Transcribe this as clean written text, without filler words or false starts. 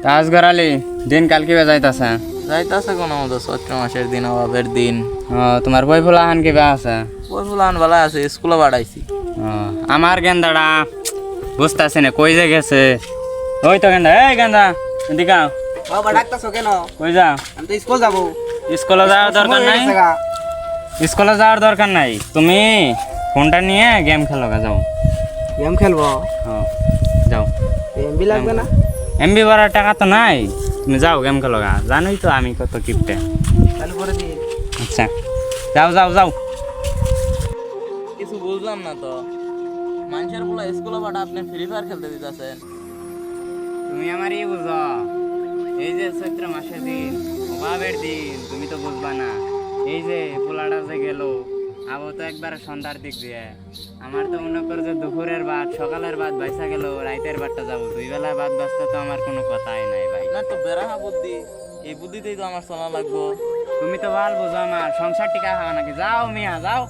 কাজ করালি দিন কাল কিবা যাইতাছে? যাইতাছে কোন মতো চৈত্র মাসের দিন অভাবের দিন। তোমার বই ফুলা হান কিবা আছে? বই ফুলান বেলা আছে, স্কুলে পাঠাইছি। আমার গেন্দাটা বুঝতেছি না কই যে গেছে। ওই তো গেন্দা, এই গেন্দা এদিকে আও। বাবা ডাকতাছো কেন? কই যা? আমি তো স্কুল যাবো। স্কুলে যাওয়ার দরকার নাই, স্কুলে যাওয়ার দরকার নাই। তুমি ফোনটা নিয়ে গেম খেলো গা, যাও। গেম খেলবো? যাও। এমবি লাগবে না? এমবি ভরার টাকা তো নাই, তুমি যাও গেম খেলো গা। জানোই তো আমি কত কিপটে। চালু করে দিই। আচ্ছা যাও যাও যাও। কিছু বুঝলাম না তো, মানুষের বলে স্কুলে পাঠা আপনি ফ্রি ফায়ার খেলতে দিতেছেন। তুমি আমারই বুঝো, এই যে চৈত্র মাসের দিন অভাবের দিন, তুমি তো বুঝবা না। এই যে পোলাটা যে গেল, আবো তো একবার সন্ধ্যার দিক দিয়ে। আমার তো মনে করো যে দুপুরের ভাত সকালের ভাত বাইসা গেল, রাইতের ভাতটা যাবো, দুই বেলায় ভাত বাঁচতে তো আমার কোনো কথাই নাই ভাই। না তো বেড়াহা বুদ্ধি, এই বুদ্ধিতেই তো আমার চলা লাগবো। তুমি তো ভাল বুঝো, আমার সংসার টিকা খাওয়া নাকি। যাও মিয়া যাও।